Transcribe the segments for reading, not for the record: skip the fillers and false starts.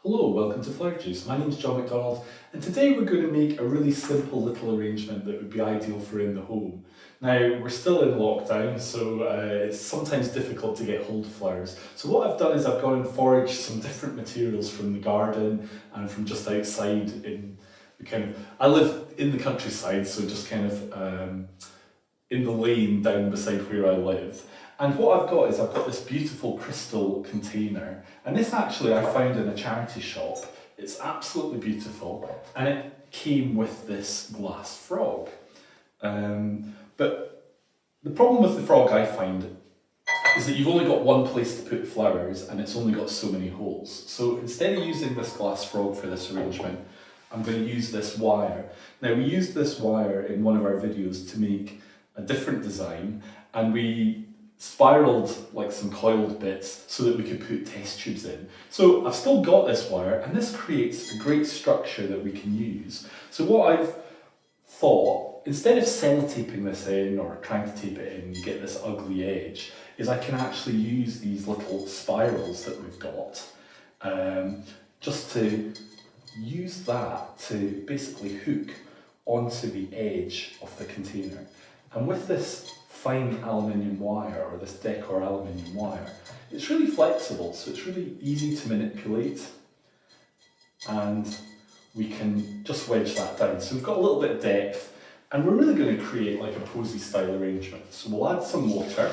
Hello, welcome to Flower Juice. My name's John McDonald, and today we're going to make a really simple little arrangement that would be ideal for in the home. Now, we're still in lockdown, so it's sometimes difficult to get hold of flowers. So what I've done is I've gone and foraged some different materials from the garden and from just outside in the I live in the countryside, so just in the lane down beside where I live. And what I've got is I've got this beautiful crystal container, and this actually I found in a charity shop. It's absolutely beautiful, and it came with this glass frog. But the problem with the frog I find is that you've only got one place to put flowers and it's only got so many holes. So instead of using this glass frog for this arrangement, I'm going to use this wire. Now we used this wire in one of our videos to make a different design, and we spiraled like some coiled bits so that we could put test tubes in. So I've still got this wire, and this creates a great structure that we can use. So what I've thought, instead of sellotaping this in or trying to tape it in and get this ugly edge, is I can actually use these little spirals that we've got just to use that to basically hook onto the edge of the container. And with this fine aluminium wire, or this decor aluminium wire, it's really flexible, so it's really easy to manipulate, and we can just wedge that down. So we've got a little bit of depth, and we're really going to create like a posy style arrangement. So we'll add some water.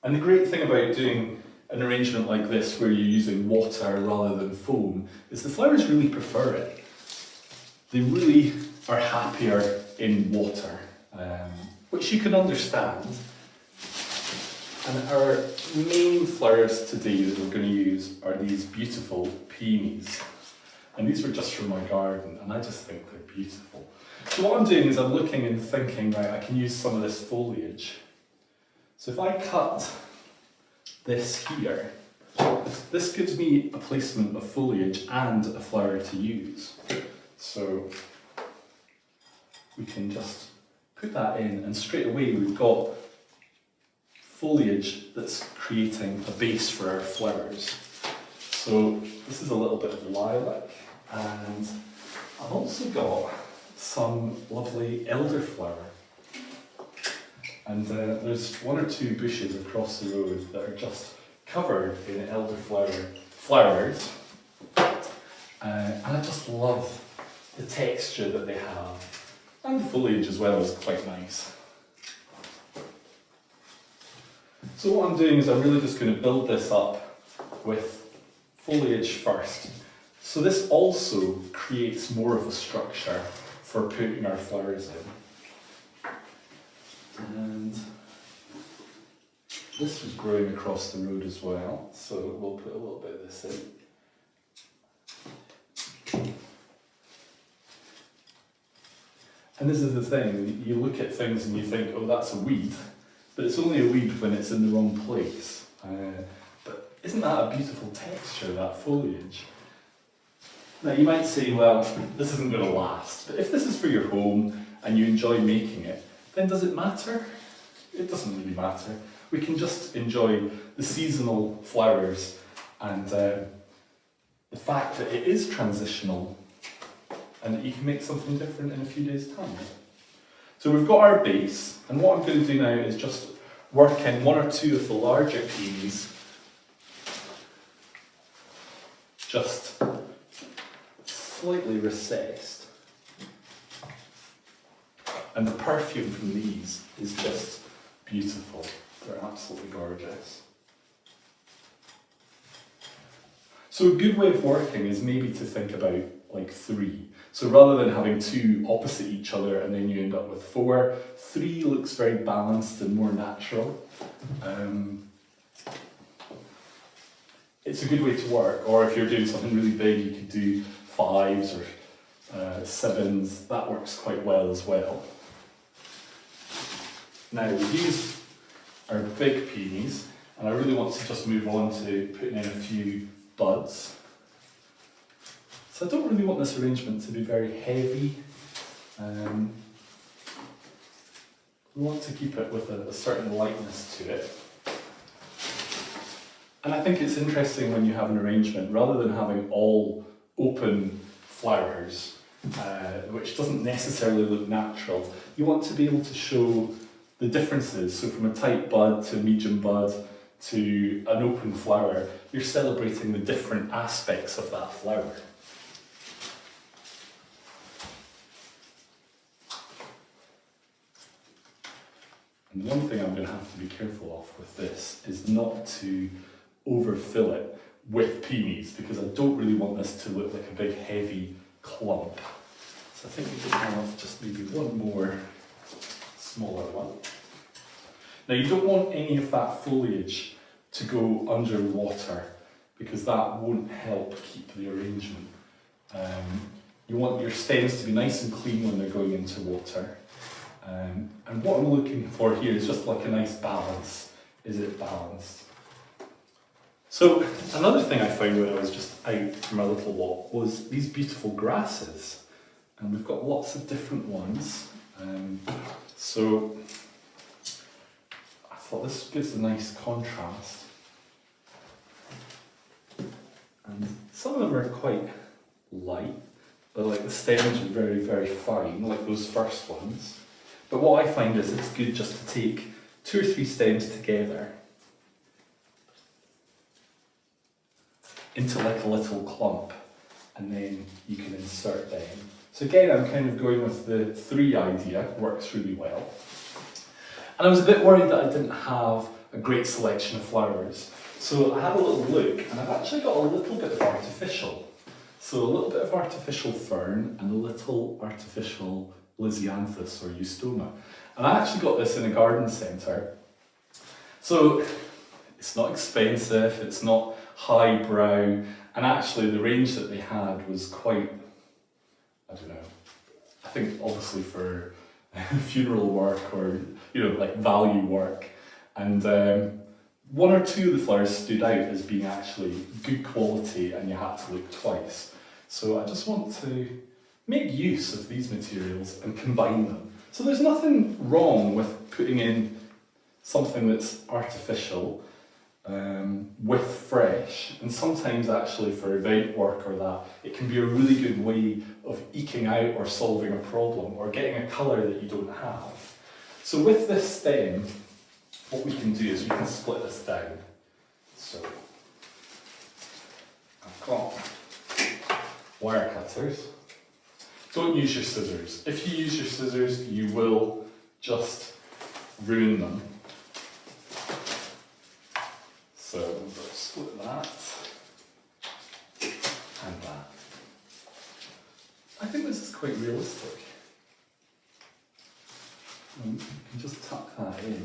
And the great thing about doing an arrangement like this where you're using water rather than foam is the flowers really prefer it. They really are happier in water, which you can understand. And our main flowers today that we're going to use are these beautiful peonies. And these were just from my garden, and I just think they're beautiful. So what I'm doing is I'm looking and thinking, right, I can use some of this foliage. So if I cut this here, this gives me a placement of foliage and a flower to use. So we can just put that in, and straight away we've got foliage that's creating a base for our flowers. So this is a little bit of lilac, and I've also got some lovely elderflower. And there's one or two bushes across the road that are just covered in elderflower flowers. And I just love the texture that they have, and the foliage as well is quite nice. So what I'm doing is I'm really just going to build this up with foliage first. So this also creates more of a structure for putting our flowers in. And this was growing across the road as well, so we'll put a little bit of this in. And this is the thing, you look at things and you think, oh, that's a weed, but it's only a weed when it's in the wrong place. But isn't that a beautiful texture, that foliage? Now you might say, well, this isn't going to last, but if this is for your home and you enjoy making it, then does it matter? It doesn't really matter. We can just enjoy the seasonal flowers and the fact that it is transitional, and that you can make something different in a few days' time. So we've got our base, and what I'm going to do now is just work in one or two of the larger peonies, just slightly recessed. And the perfume from these is just beautiful. They're absolutely gorgeous. So a good way of working is maybe to think about like 3. So rather than having 2 opposite each other and then you end up with 4, 3 looks very balanced and more natural. It's a good way to work, or if you're doing something really big, you could do 5s or 7s. That works quite well as well. Now we've used our big peonies, and I really want to just move on to putting in a few buds. So I don't really want this arrangement to be very heavy. We want to keep it with a certain lightness to it. And I think it's interesting when you have an arrangement, rather than having all open flowers, which doesn't necessarily look natural, you want to be able to show the differences. So from a tight bud to a medium bud to an open flower, you're celebrating the different aspects of that flower. And one thing I'm going to have to be careful of with this is not to overfill it with peonies, because I don't really want this to look like a big heavy clump. So I think we can have just maybe one more smaller one. Now you don't want any of that foliage to go underwater, because that won't help keep the arrangement. You want your stems to be nice and clean when they're going into water. And what I'm looking for here is just like a nice balance. Is it balanced? So another thing I found when I was just out for my little walk was these beautiful grasses. And we've got lots of different ones. So I thought this gives a nice contrast. And some of them are quite light, but like the stems are very, very fine, like those first ones. But what I find is it's good just to take 2 or 3 stems together into like a little clump, and then you can insert them. So again, I'm kind of going with the 3 idea, works really well. And I was a bit worried that I didn't have a great selection of flowers. So I had a little look, and I've actually got a little bit of artificial. So a little bit of artificial fern and a little artificial lisianthus or eustoma. And I actually got this in a garden centre. So it's not expensive, it's not highbrow, and actually the range that they had was quite, I don't know, I think obviously for funeral work or, you know, like value work. And 1 or 2 of the flowers stood out as being actually good quality, and you had to look twice. So I just want to make use of these materials and combine them. So there's nothing wrong with putting in something that's artificial with fresh, and sometimes actually for event work or that, it can be a really good way of eking out or solving a problem or getting a colour that you don't have. So with this stem, what we can do is we can split this down. So I've got wire cutters. Don't use your scissors. If you use your scissors, you will just ruin them. So we'll split that and that. I think this is quite realistic. And you can just tuck that in.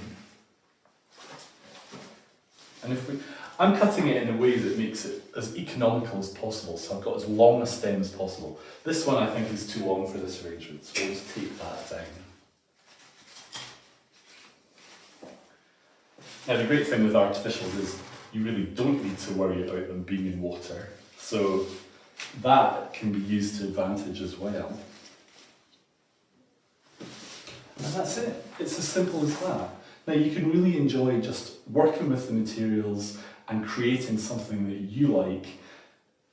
And I'm cutting it in a way that makes it as economical as possible, so I've got as long a stem as possible. This one I think is too long for this arrangement, so we'll just take that down. Now the great thing with artificials is you really don't need to worry about them being in water, so that can be used to advantage as well. And that's it. It's as simple as that. Now you can really enjoy just working with the materials and creating something that you like.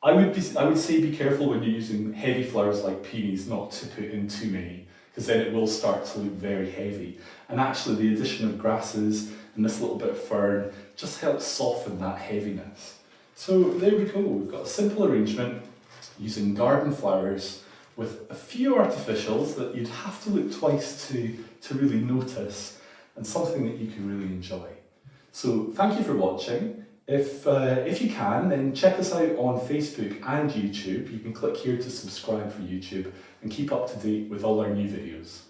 I would say be careful when you're using heavy flowers like peonies not to put in too many, because then it will start to look very heavy. And actually the addition of grasses and this little bit of fern just helps soften that heaviness. So there we go, we've got a simple arrangement using garden flowers with a few artificials that you'd have to look twice to really notice, and something that you can really enjoy. So thank you for watching. If you can, then check us out on Facebook and YouTube. You can click here to subscribe for YouTube and keep up to date with all our new videos.